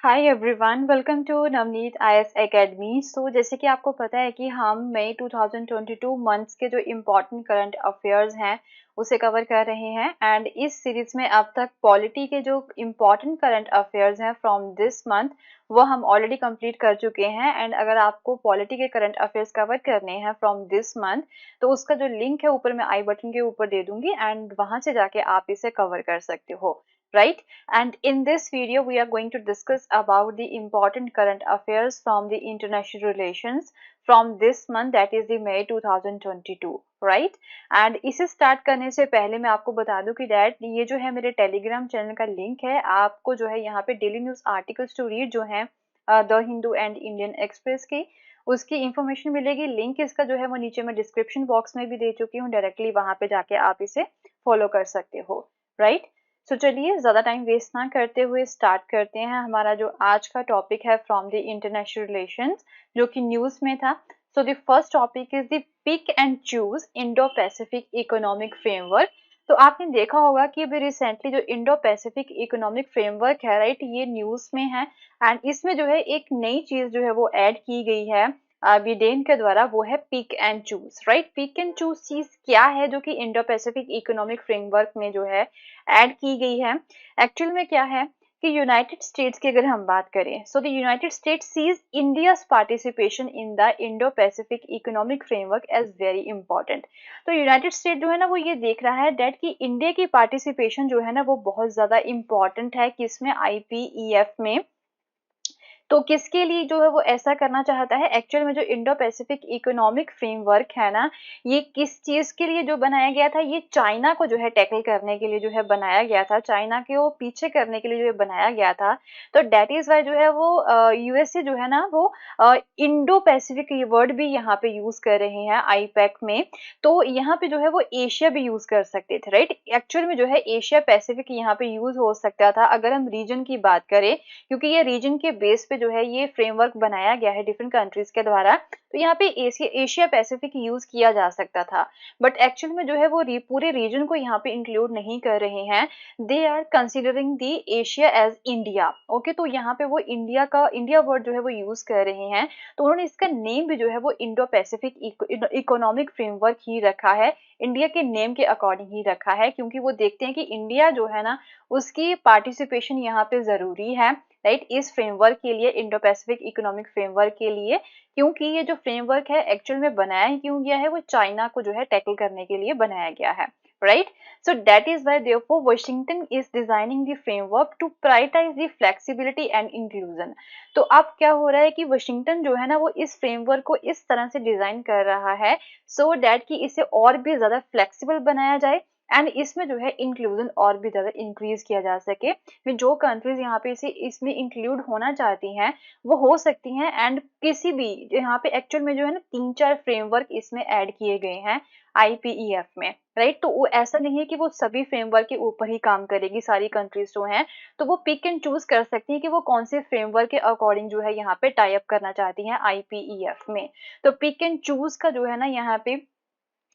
Hi everyone, welcome to Navneet IAS academy. So जैसे कि आपको पता है कि हम मई 2022 मंथ्स के जो इम्पोर्टेंट करंट अफेयर्स हैं उसे कवर कर रहे हैं। एंड इस सीरीज में अब तक पॉलिटी के जो इम्पोर्टेंट करंट अफेयर्स हैं फ्रॉम दिस मंथ वो हम ऑलरेडी कंप्लीट कर चुके हैं। एंड अगर आपको पॉलिटी के करंट अफेयर्स कवर करने हैं फ्रॉम दिस मंथ तो उसका जो लिंक है ऊपर मैं आई बटन के ऊपर दे दूंगी एंड वहां से जाके आप इसे कवर कर सकते हो, right? And in this video, we are going to discuss about the important current affairs from the international relations from this month, that is the May 2022, right? And इसे start करने से पहले मैं आपको बता दूं कि डैट ये जो है मेरे टेलीग्राम चैनल का लिंक है। आपको जो है यहाँ पे daily news articles to read जो है the Hindu and Indian Express की उसकी इंफॉर्मेशन मिलेगी। लिंक इसका जो है वो नीचे मैं डिस्क्रिप्शन बॉक्स में भी दे चुकी हूँ, डायरेक्टली वहां पे जाके आप इसे फॉलो कर सकते हो, राइट? तो चलिए ज्यादा टाइम वेस्ट ना करते हुए स्टार्ट करते हैं। हमारा जो आज का टॉपिक है फ्रॉम द इंटरनेशनल रिलेशंस जो कि न्यूज में था। So the first topic is the pick and choose Indo Pacific economic framework. तो आपने देखा होगा कि अभी रिसेंटली जो इंडो पैसिफिक इकोनॉमिक फ्रेमवर्क है, राइट, ये न्यूज में है। एंड इसमें जो है एक नई चीज जो है वो ऐड की गई है बिडेन के द्वारा, वो है pick and choose, right? Pick and choose चीज क्या है जो कि इंडो पैसिफिक इकोनॉमिक फ्रेमवर्क में जो है ऐड की गई है। एक्चुअल में क्या है कि यूनाइटेड स्टेट्स की अगर हम बात करें, so the United States sees India's participation in the Indo Pacific economic framework as very important. तो यूनाइटेड स्टेट जो है ना वो ये देख रहा है डेट कि इंडिया की पार्टिसिपेशन जो है ना वो बहुत ज्यादा इंपॉर्टेंट है किसमें, आईपीईएफ में। तो किसके लिए जो है वो ऐसा करना चाहता है? एक्चुअल में जो इंडो पैसिफिक इकोनॉमिक फ्रेमवर्क है ना, ये किस चीज के लिए जो बनाया गया था? ये चाइना को जो है टैकल करने के लिए जो है बनाया गया था, चाइना के वो पीछे करने के लिए जो है बनाया गया था। तो डेट इज वाई जो है वो यूएसए जो है ना वो इंडो पैसिफिक ये वर्ड भी यहाँ पे यूज कर रहे हैं आईपैक में। तो यहाँ पे जो है वो एशिया भी यूज कर सकते थे, राइट? एक्चुअल में जो है एशिया पैसिफिक यहाँ पे यूज हो सकता था अगर हम रीजन की बात करें, क्योंकि ये रीजन के बेस पे जो है ये फ्रेमवर्क बनाया गया है डिफरेंट कंट्रीज के द्वारा। तो यहाँ पे एशिया पैसिफिक यूज किया जा सकता था, बट एक्चुअल में जो है वो पूरे रीजन को यहाँ पे इंक्लूड नहीं कर रहे हैं। They are considering the Asia as India. Okay, तो यहाँ पे वो इंडिया वर्ड जो है वो यूज कर रहे हैं। तो उन्होंने इसका नेम भी जो है वो इंडो पैसिफिक इकोनॉमिक फ्रेमवर्क ही रखा है, इंडिया के नेम के अकॉर्डिंग ही रखा है, क्योंकि वो देखते हैं कि इंडिया जो है ना उसकी पार्टिसिपेशन यहाँ पे जरूरी है, राइट? इस फ्रेमवर्क के लिए, इंडो पैसिफिक इकोनॉमिक फ्रेमवर्क के लिए, क्योंकि ये जो फ्रेमवर्क है एक्चुअल में बनाया ही क्यों गया है, वो चाइना को जो है टैकल करने के लिए बनाया गया है, right? So that is why therefore Washington is designing the framework to prioritize the flexibility and inclusion। तो अब क्या हो रहा है कि वाशिंगटन जो है ना वो इस फ्रेमवर्क को इस तरह से डिजाइन कर रहा है सो डैट कि इसे और भी ज्यादा फ्लेक्सिबल बनाया जाए एंड इसमें जो है इंक्लूजन और भी ज्यादा इंक्रीज किया जा सके। फिर जो कंट्रीज यहाँ पे इसमें इंक्लूड होना चाहती हैं वो हो सकती हैं। एंड किसी भी यहाँ पे एक्चुअल में जो है ना 3-4 फ्रेमवर्क इसमें ऐड किए गए हैं आईपीईएफ में, राइट? तो वो ऐसा नहीं है कि वो सभी फ्रेमवर्क के ऊपर ही काम करेगी सारी कंट्रीज जो हैं। तो वो पिक एंड चूज कर सकती है कि वो कौन से फ्रेमवर्क के अकॉर्डिंग जो है यहाँ पे टाई अप करना चाहती हैं आईपीईएफ में। तो पिक एंड चूज का जो है ना यहाँ पे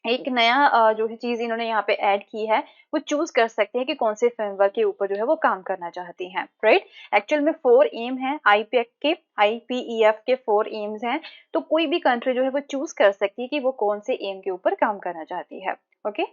एक नया जो है चीज इन्होंने यहाँ पे ऐड की है, वो चूज कर सकते हैं कि कौन से फ्रेमवर्क के ऊपर जो है वो काम करना चाहती हैं, राइट? एक्चुअल में 4 एम है आईपीईएफ के 4 एम्स हैं। तो कोई भी कंट्री जो है वो चूज कर सकती है कि वो कौन से एम के ऊपर काम करना चाहती है। Okay,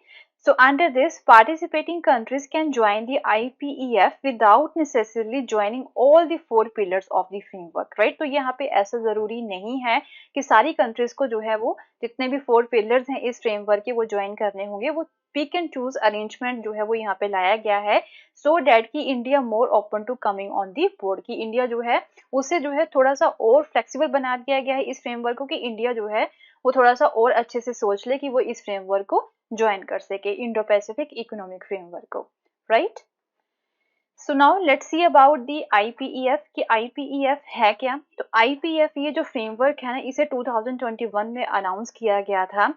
so under this participating countries can join the IPEF without necessarily joining all the 4 pillars of the framework, right? तो यहाँ पे ऐसा जरूरी नहीं है कि सारी कंट्रीज को जो है वो जितने भी 4 पिलर्स हैं इस फ्रेमवर्क के वो ज्वाइन करने होंगे। वो पिक एंड चूज अरेंजमेंट जो है वो यहाँ पे लाया गया है सो डैट की India more open to coming on the board, की इंडिया जो है उसे जो है थोड़ा सा और फ्लेक्सिबल बना दिया गया है इस फ्रेमवर्क को, कि इंडिया जो है वो थोड़ा सा और अच्छे से सोच ले कि वो इस फ्रेमवर्क को ज्वाइन कर सके, इंडो पैसिफिक इकोनॉमिक फ्रेमवर्क को, right? So now let's see about the IPEF कि आईपीईएफ है क्या। तो आईपीईएफ ये जो फ्रेमवर्क है ना इसे 2021 में अनाउंस किया गया था।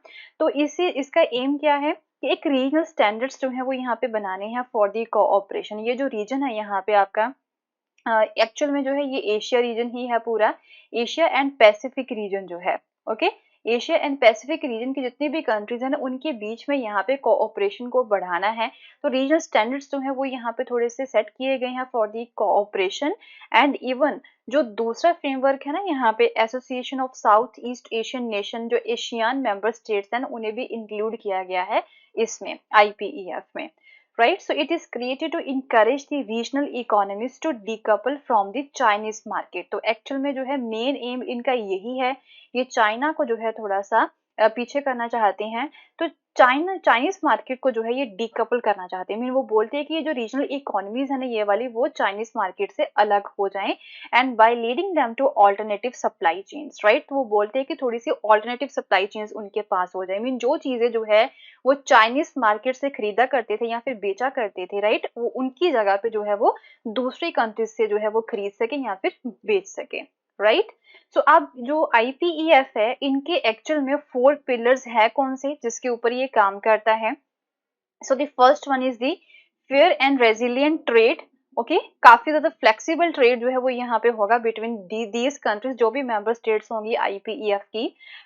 तो इसका एम क्या है कि एक रीजनल स्टैंडर्ड्स जो है वो यहाँ पे बनाने हैं फॉर दी कोऑपरेशन। ये जो रीजन है यहाँ पे आपका एक्चुअल में जो है ये एशिया रीजन ही है, पूरा एशिया एंड पैसिफिक रीजन जो है। Okay, Asia and Pacific region की जितनी भी कंट्रीज हैं ना, उनके बीच में यहाँ पे कोऑपरेशन को बढ़ाना है। तो रीजनल स्टैंडर्ड्स जो है वो यहाँ पे थोड़े से सेट किए गए हैं for the cooperation. And even जो दूसरा फ्रेमवर्क है ना यहाँ पे, association of south east Asian nation, जो एशियान मेंबर स्टेट्स हैं उन्हें भी इंक्लूड किया गया है इसमें, IPEF में, right? So it is created to encourage the regional economies to decouple from the Chinese market. तो एक्चुअल में जो है मेन एम इनका यही है, ये चाइना को जो है थोड़ा सा पीछे करना चाहते हैं। तो चाइनीज मार्केट को जो है ये डीकपल करना चाहते हैं। मीन वो बोलते हैं कि ये जो रीजनल इकोनॉमीज है ना ये वाली, वो चाइनीज मार्केट से अलग हो जाएं, and bye leading them two alternative supply chains, right? तो वो बोलते हैं कि थोड़ी सी ऑल्टरनेटिव सप्लाई चेन्स उनके पास हो जाए। मीन जो चीजें जो है वो चाइनीज मार्केट से खरीदा करते थे या फिर बेचा करते थे, राइट, वो उनकी जगह पे जो है वो दूसरी कंट्रीज से जो है वो खरीद सके या फिर बेच सके, राइट? सो अब जो IPEF है, इनके एक्चुअल में 4 पिलर्स है कौन से जिसके ऊपर ये काम करता है। सो the first one is the fair and resilient trade. Okay, काफी ज्यादा फ्लेक्सिबल ट्रेड जो है वो यहाँ पे होगा बिटवीन दीज कंट्रीज, जो भी मेंबर स्टेट्स होंगी IPEF की।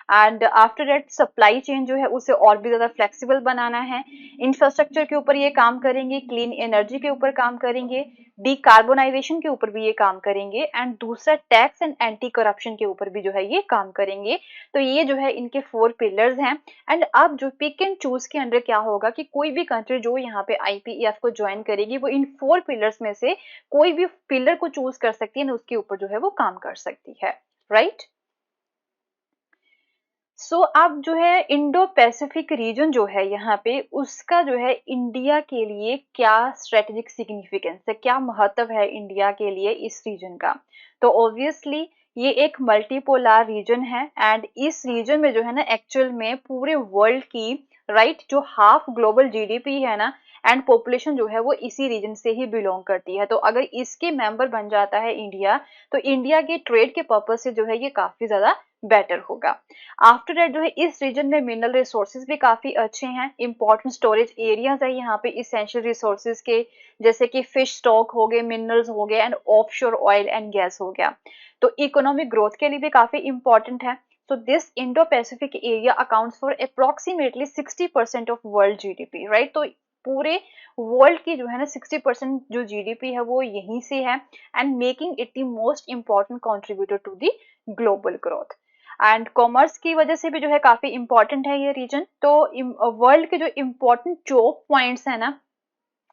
And after that supply chain जो है उसे और भी ज्यादा फ्लेक्सिबल बनाना है। इंफ्रास्ट्रक्चर के ऊपर ये काम करेंगे, क्लीन एनर्जी के ऊपर काम करेंगे, डिकार्बोनाइजेशन के ऊपर भी ये काम करेंगे, एंड दूसरा टैक्स एंड एंटी करप्शन के ऊपर भी जो है ये काम करेंगे। तो ये जो है इनके 4 पिलर्स हैं। एंड अब जो पिक एंड चूज के अंडर क्या होगा कि कोई भी कंट्री जो यहाँ पे IPEF को ज्वाइन करेगी वो इन 4 पिलर्स में से कोई भी पिलर को चूज कर सकती है ना, उसके ऊपर जो है वो काम कर सकती है, राइट? सो अब जो है इंडो पैसिफिक रीजन जो है यहाँ पे, उसका जो है इंडिया के लिए क्या स्ट्रेटेजिक सिग्निफिकेंस है, क्या महत्व है इंडिया के लिए इस रीजन का। तो ऑब्वियसली ये एक मल्टीपोलर रीजन है, एंड इस रीजन में जो है ना एक्चुअल में पूरे वर्ल्ड की, राइट, जो हाफ ग्लोबल GDP है ना एंड पॉपुलेशन जो है वो इसी रीजन से ही बिलोंग करती है। तो अगर इसके मेंबर बन जाता है इंडिया, तो इंडिया के ट्रेड के पर्पज से जो है ये काफी ज्यादा बेटर होगा। आफ्टर दैट जो है इस रीजन में मिनरल रिसोर्सेज भी काफी अच्छे हैं, इंपॉर्टेंट स्टोरेज एरियाज है यहाँ पे इसेंशियल रिसोर्सेज के, जैसे कि फिश स्टॉक हो गए, मिनरल्स हो गए, and offshore oil and gas हो गया। तो इकोनॉमिक ग्रोथ के लिए भी काफी इंपॉर्टेंट है। So this Indo-Pacific area accounts for approximately 60% of world GDP, right? तो पूरे वर्ल्ड की जो है ना 60% जो GDP है वो यहीं से है, and making it the most important contributor to the global growth. And commerce की वजह से भी जो है काफी इंपॉर्टेंट है ये रीजन। तो वर्ल्ड के जो इंपॉर्टेंट चोक पॉइंट्स है ना,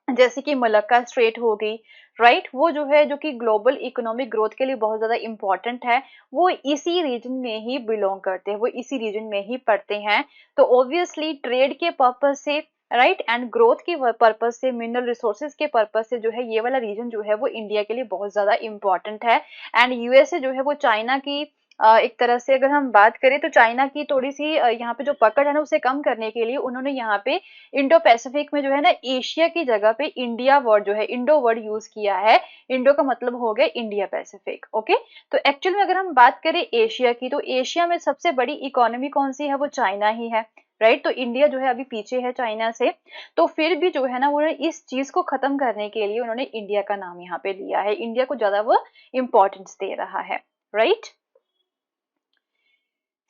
जैसे कि मलक्का स्ट्रेट हो गई, राइट, वो जो है जो कि ग्लोबल इकोनॉमिक ग्रोथ के लिए बहुत ज्यादा इंपॉर्टेंट है, वो इसी रीजन में ही बिलोंग करते हैं, वो इसी रीजन में ही पड़ते हैं। तो ऑब्वियसली ट्रेड के पर्पज से, राइट, एंड ग्रोथ के पर्पज से, मिनरल रिसोर्सेज के पर्पज से जो है ये वाला रीजन जो है वो इंडिया के लिए बहुत ज्यादा इंपॉर्टेंट है। एंड USA जो है वो चाइना की एक तरह से अगर हम बात करें तो चाइना की थोड़ी सी यहाँ पे जो पकड़ है ना उसे कम करने के लिए उन्होंने यहाँ पे इंडो पैसिफिक में जो है ना एशिया की जगह पे इंडिया वर्ड जो है, इंडो वर्ड यूज किया है। इंडो का मतलब हो गया इंडिया पैसिफिक। ओके, तो एक्चुअल में अगर हम बात करें एशिया की, तो एशिया में सबसे बड़ी इकोनॉमी कौन सी है, वो चाइना ही है, राइट? तो इंडिया जो है अभी पीछे है चाइना से। तो फिर भी जो है ना उन्होंने इस चीज को खत्म करने के लिए उन्होंने इंडिया का नाम यहाँ पे लिया है, इंडिया को ज्यादा वो इंपॉर्टेंस दे रहा है, राइट?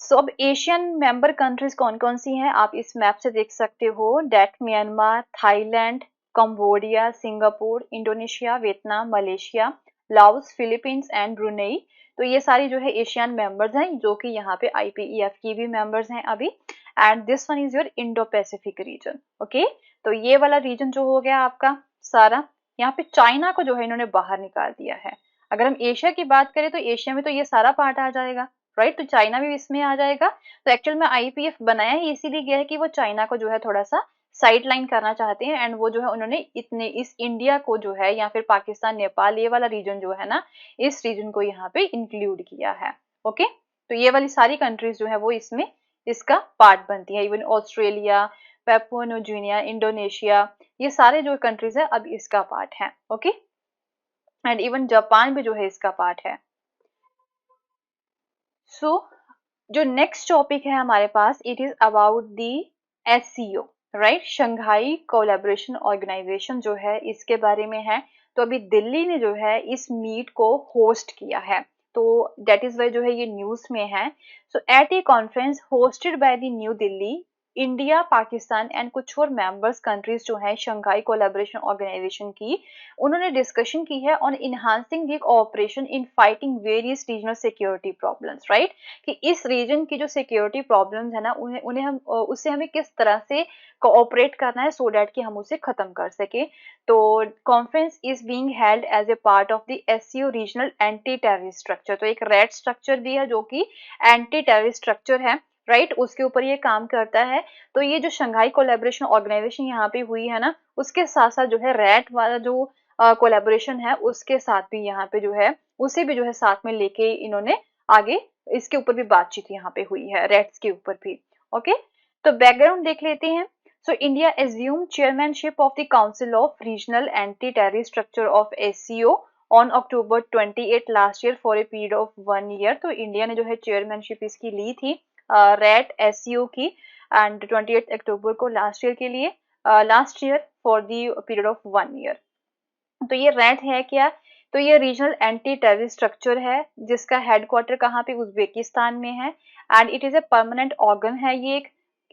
सो अब एशियन मेंबर कंट्रीज कौन कौन सी हैं आप इस मैप से देख सकते हो, डेट Myanmar, Thailand, Cambodia, Singapore, Indonesia, Vietnam, Malaysia, Laos, Philippines and Brunei. तो ये सारी जो है एशियन मेंबर्स हैं जो कि यहाँ पे IPEF की भी मेंबर्स हैं अभी। And this one is your Indo Pacific region. Okay, तो ये वाला रीजन जो हो गया आपका सारा, यहाँ पे चाइना को जो है इन्होंने बाहर निकाल दिया है। अगर हम एशिया की बात करें तो एशिया में तो ये सारा पार्ट आ जाएगा, राइट? तो चाइना भी इसमें आ जाएगा। तो एक्चुअल में IPEF बनाया ही इसीलिए गया है कि वो चाइना को जो है थोड़ा सा साइड लाइन करना चाहते हैं, एंड वो जो है उन्होंने इतने इस इंडिया को जो है या फिर पाकिस्तान, नेपाल, ये वाला रीजन जो है ना, इस रीजन को यहाँ पे इंक्लूड किया है। ओके, तो ये वाली सारी कंट्रीज जो है वो इसमें इसका पार्ट बनती है। Even Australia, Papua New Guinea, Indonesia, ये सारे जो कंट्रीज है अब इसका पार्ट है। ओके, एंड इवन जापान भी जो है इसका पार्ट है। सो जो नेक्स्ट टॉपिक है हमारे पास, it is about the SCO, right, Shanghai collaboration organisation जो है इसके बारे में है। तो अभी दिल्ली ने जो है इस मीट को होस्ट किया है। तो दैट इज वाई जो है ये न्यूज में है। So at a conference hosted by the New Delhi, India, Pakistan and कुछ और मेंबर्स कंट्रीज जो है शंघाई कोलैबोरेशन ऑर्गेनाइजेशन की, उन्होंने डिस्कशन की है on enhancing the cooperation in fighting various regional security problems, right, कि इस रीजन की जो सिक्योरिटी प्रॉब्लम्स है ना उन्हें उन्हें हम उससे हमें किस तरह से कोऑपरेट करना है सो दैट कि हम उसे खत्म कर सके। तो conference is being held as a part of the SCO regional anti terrorist structure. तो एक रेड स्ट्रक्चर भी है जो कि एंटी टेररिस्ट स्ट्रक्चर है, राइट, उसके ऊपर ये काम करता है। तो ये जो शंघाई कोलैबोरेशन ऑर्गेनाइजेशन यहाँ पे हुई है ना, उसके साथ साथ जो है रैट वाला जो कोलैबोरेशन है उसके साथ भी यहाँ पे जो है उसे भी जो है साथ में लेके इन्होंने आगे इसके ऊपर भी बातचीत यहाँ पे हुई है, रेट्स के ऊपर भी। ओके, तो बैकग्राउंड देख लेते हैं। So India assume chairmanship of the council of regional anti terrorist structure of SCO on October 28 last year for a period of 1 year. तो इंडिया ने जो है चेयरमैनशिप इसकी ली थी रेट एससीओ की एंड 28 अक्टूबर को लास्ट ईयर के लिए, last year for the period of 1 year. तो ये रैट है क्या? तो ये रीजनल एंटी टेररिस्ट स्ट्रक्चर है जिसका हेडक्वार्टर कहाँ पे, उज्बेकिस्तान में है and it is a permanent organ है।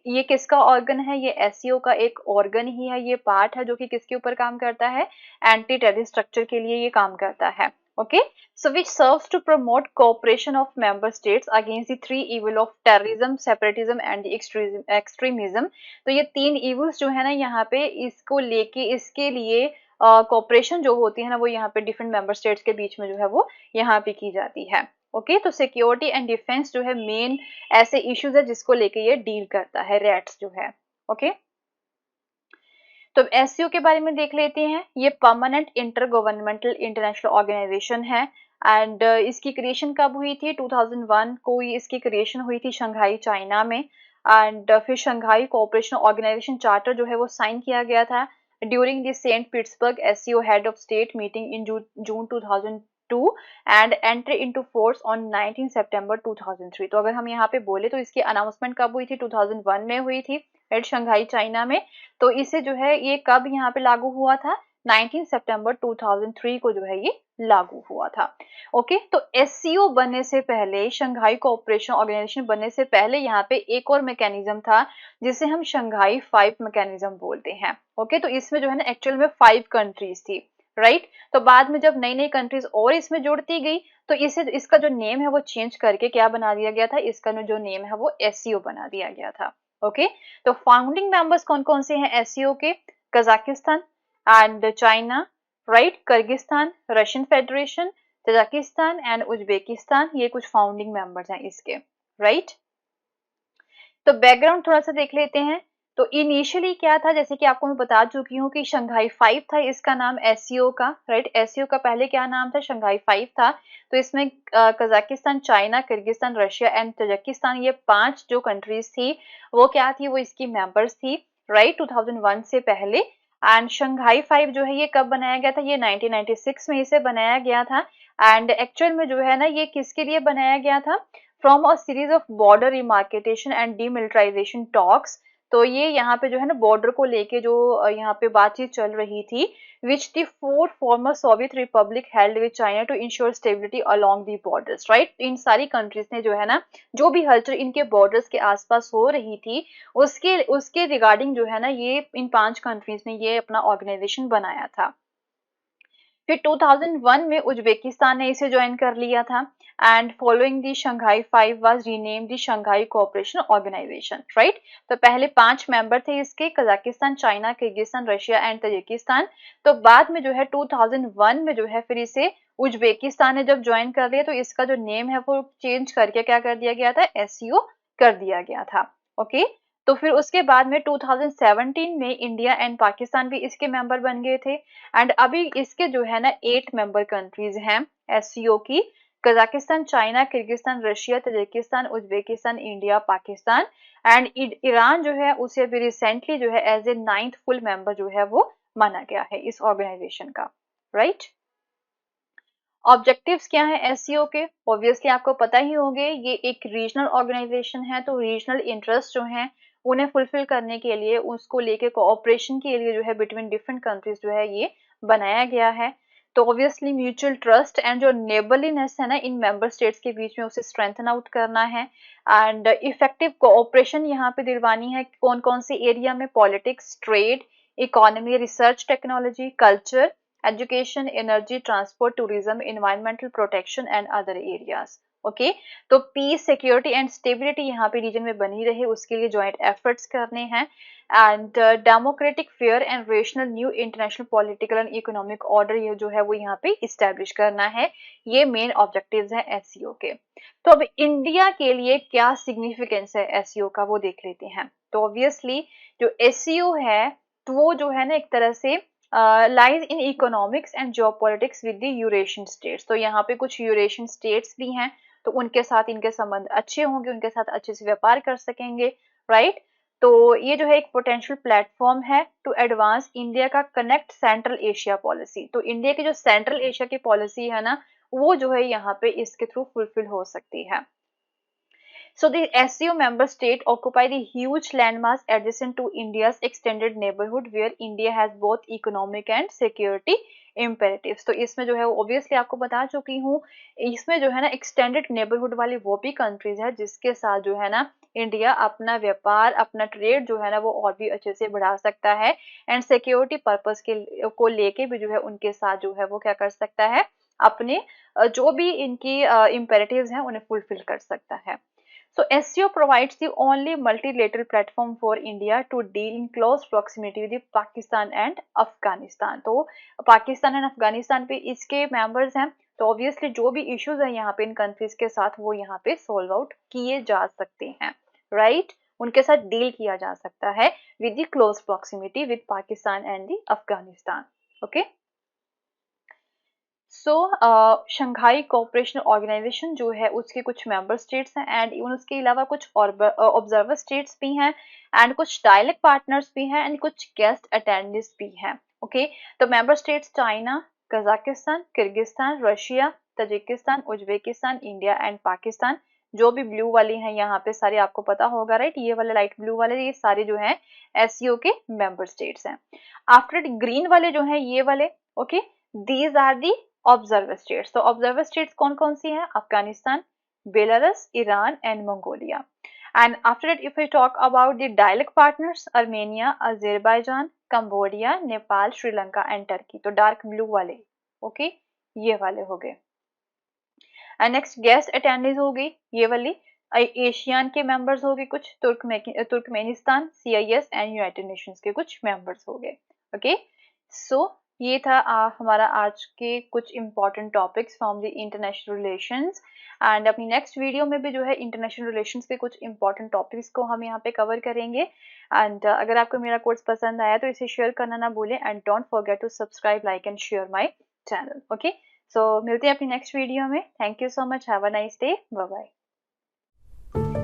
ये किसका ऑर्गन है? ये एससीओ का एक ऑर्गन ही है, ये पार्ट है जो कि किसके ऊपर काम करता है, एंटी टेररिस्ट स्ट्रक्चर के लिए ये काम करता है। Okay, so which serves to promote cooperation of member states against the three evil of terrorism, separatism and the extremism। तो ये तीन evils जो है ना यहाँ पे इसको लेके इसके लिए कॉपरेशन जो होती है ना वो यहाँ पे डिफरेंट मेंबर स्टेट्स के बीच में जो है वो यहाँ पे की जाती है। ओके, तो सिक्योरिटी एंड डिफेंस जो है मेन ऐसे इश्यूज है जिसको लेके ये डील करता है रेट्स जो है। ओके, तो एससीओ के बारे में देख लेते हैं। ये permanent inter governmental international organisation है एंड इसकी क्रिएशन कब हुई थी? 2001 को इसकी क्रिएशन हुई थी शंघाई चाइना में एंड फिर शंघाई कोऑपरेशन ऑर्गेनाइजेशन चार्टर जो है वो साइन किया गया था during the Saint Petersburg SCO head of state meeting in June 2002 and entry into force on 19 सितंबर 2003। तो अगर हम यहाँ पे बोले तो इसकी अनाउंसमेंट कब हुई थी? 2001 में हुई थी एट शंघाई चाइना में। तो इसे जो है ये कब यहाँ पे लागू हुआ था? 19 सितंबर 2003 को जो है ये लागू हुआ था। ओके, तो एससीओ बनने से पहले, शंघाई कोऑपरेशन ऑर्गेनाइजेशन बनने से पहले यहाँ पे एक और मैकेनिज्म था जिसे हम शंघाई 5 मैकेनिज्म बोलते हैं। ओके, तो इसमें जो है ना एक्चुअल में 5 कंट्रीज थी, राइट। तो बाद में जब नई नई कंट्रीज और इसमें जोड़ती गई तो इसे इसका जो नेम है वो चेंज करके क्या बना दिया गया था? इसका जो नेम है वो एससीओ बना दिया गया था। ओके, तो फाउंडिंग मेंबर्स कौन कौन से हैं एससीओ के? Kazakhstan and China, right, Kyrgyzstan, Russian federation, Tajikistan and Uzbekistan, ये कुछ फाउंडिंग मेंबर्स हैं इसके, राइट। तो बैकग्राउंड थोड़ा सा देख लेते हैं। तो इनिशियली क्या था, जैसे कि आपको मैं बता चुकी हूँ कि शंघाई 5 था इसका नाम एससीओ का, राइट। एससीओ का पहले क्या नाम था? शंघाई 5 था। तो इसमें Kazakhstan, China, Kyrgyzstan, Russia and Tajikistan, ये 5 जो कंट्रीज थी वो क्या थी, वो इसकी मेंबर्स थी, राइट, 2001 से पहले। एंड शंघाई 5 जो है ये कब बनाया गया था? ये 1996 में इसे बनाया गया था एंड एक्चुअल में जो है ना ये किसके लिए बनाया गया था? From a series of border demarcation and demilitarisation talks. तो ये यहाँ पे जो है ना बॉर्डर को लेके जो यहाँ पे बातचीत चल रही थी, which the 4 former Soviet republic held with China to ensure stability along the borders, right. इन सारी कंट्रीज ने जो है ना जो भी हलचल इनके बॉर्डर्स के आसपास हो रही थी उसके उसके रिगार्डिंग जो है ना ये इन 5 कंट्रीज ने ये अपना ऑर्गेनाइजेशन बनाया था। फिर 2001 में उज्बेकिस्तान ने इसे ज्वाइन कर लिया था and following the Shanghai 5 was renamed the Shanghai cooperation organisation, right. तो पहले 5 मेंबर थे इसके, Kazakhstan, China, Kyrgyzstan, Russia and Tajikistan. तो बाद में जो है 2001 में जो है फिर इसे उज्बेकिस्तान ने जब ज्वाइन कर लिया तो इसका जो नेम है वो चेंज करके क्या कर दिया गया था? एससीओ कर दिया गया था। ओके, तो फिर उसके बाद में 2017 में इंडिया एंड पाकिस्तान भी इसके मेंबर बन गए थे एंड अभी इसके जो है ना 8 मेंबर कंट्रीज हैं एससीओ की, Kazakhstan, China, Kyrgyzstan, Russia, Tajikistan, Uzbekistan, India, Pakistan and Iran जो है उसे अभी रिसेंटली जो है as a 9th full member जो है वो माना गया है इस ऑर्गेनाइजेशन का, राइट। ऑब्जेक्टिव्स क्या है एससीओ के? ऑब्वियसली आपको पता ही होंगे, ये एक रीजनल ऑर्गेनाइजेशन है तो रीजनल इंटरेस्ट जो हैं उन्हें फुलफिल करने के लिए, उसको लेके कोऑपरेशन के लिए जो है बिटवीन डिफरेंट कंट्रीज जो है ये बनाया गया है। तो ऑब्वियसली म्यूचुअल ट्रस्ट एंड जो नेबरलीनेस है ना इन मेंबर स्टेट्स के बीच में उसे स्ट्रेंथन आउट करना है एंड इफेक्टिव कोऑपरेशन यहाँ पे दिलवानी है कौन कौन सी एरिया में, politics, trade, economy, research, technology, culture, education, energy, transport, tourism, environmental protection and other areas. Okay, तो पीस, सिक्योरिटी एंड स्टेबिलिटी यहाँ पे रीजन में बनी रहे उसके लिए जॉइंट एफर्ट्स करने हैं and democratic, fair and rational new international political and economic order ये जो है वो यहाँ पे इस्टेब्लिश करना है। ये मेन ऑब्जेक्टिव्स हैं एससीओ के। तो अब इंडिया के लिए क्या सिग्निफिकेंस है एससीओ का वो देख लेते हैं। तो ऑब्वियसली जो एससीओ है तो वो जो है ना एक तरह से lies in economics and geopolitics with the Eurasian states. तो यहाँ पे कुछ यूरेशियन स्टेट्स भी हैं तो उनके साथ इनके संबंध अच्छे होंगे, उनके साथ अच्छे से व्यापार कर सकेंगे, राइट। तो ये जो है एक पोटेंशियल प्लेटफॉर्म है टू एडवांस इंडिया का कनेक्ट सेंट्रल एशिया पॉलिसी। तो इंडिया की जो सेंट्रल एशिया की पॉलिसी है ना वो जो है यहाँ पे इसके थ्रू फुलफिल हो सकती है। So the SCO member state occupy the huge landmass adjacent to India's extended neighborhood where India has both economic and security imperatives। तो इसमें जो है obviously आपको बता चुकी हूँ इसमें जो है ना extended neighborhood वाली वो भी countries है जिसके साथ जो है ना इंडिया अपना व्यापार, अपना ट्रेड जो है ना वो और भी अच्छे से बढ़ा सकता है एंड सिक्योरिटी पर्पस के को लेके भी जो है उनके साथ जो है वो क्या कर सकता है अपने जो भी इनकी इम्पेरेटिव्स हैं उन्हें फुलफिल कर सकता है। So SCO provides the only multilateral platform for India to deal in close proximity with Pakistan and Afghanistan। तो पाकिस्तान एंड अफगानिस्तान पे इसके मेंबर्स हैं तो ऑब्वियसली जो भी इश्यूज हैं यहाँ पे इन कंट्रीज के साथ वो यहाँ पे सॉल्व आउट किए जा सकते हैं, राइट। उनके साथ डील किया जा सकता है with the close proximity with Pakistan and the Afghanistan. Okay, so Shanghai cooperation organisation जो है उसके कुछ मेंबर स्टेट्स हैं एंड इवन उसके अलावा कुछ ऑब्जर्वर स्टेट्स भी हैं एंड कुछ डायलेक्ट पार्टनर्स भी हैं एंड कुछ गेस्ट अटेंडेंट्स भी हैं। ओके, तो member states China, Kazakhstan, Kyrgyzstan, Russia, Tajikistan, Uzbekistan, India and Pakistan. जो भी ब्लू वाली हैं यहाँ पे सारे आपको पता होगा, राइट। ये वाले लाइट ब्लू वाले ये सारे जो हैं एससीओ के मेंबर स्टेट्स हैं। आफ्टर ग्रीन वाले जो हैं ये वाले, okay, these are the observer states. तो ऑब्जर्वर स्टेट्स कौन कौन सी हैं? Afghanistan, Belarus, Iran and Mongolia. And after that if we talk about the dialogue partners, Armenia, Azerbaijan, Cambodia, Nepal, Sri Lanka and Turkey. तो डार्क ब्लू वाले, ओके, ये वाले हो गए। एंड नेक्स्ट गेस्ट अटेंडेंस हो गई ये वाली, एशियन के मेंबर्स हो गए कुछ, Turkmenistan, CIS and United Nations के कुछ मेंबर्स हो गए। ओके, सो ये था हमारा आज के कुछ important topics from the international relations and अपनी नेक्स्ट वीडियो में भी जो है इंटरनेशनल रिलेशंस के कुछ इंपॉर्टेंट टॉपिक्स को हम यहाँ पे कवर करेंगे। एंड अगर आपको मेरा कोर्स पसंद आया तो इसे शेयर करना ना भूलें and don't forget to subscribe, like and share my channel. Okay, so मिलते हैं अपनी नेक्स्ट वीडियो में। Thank you so much, have a nice day, bye bye.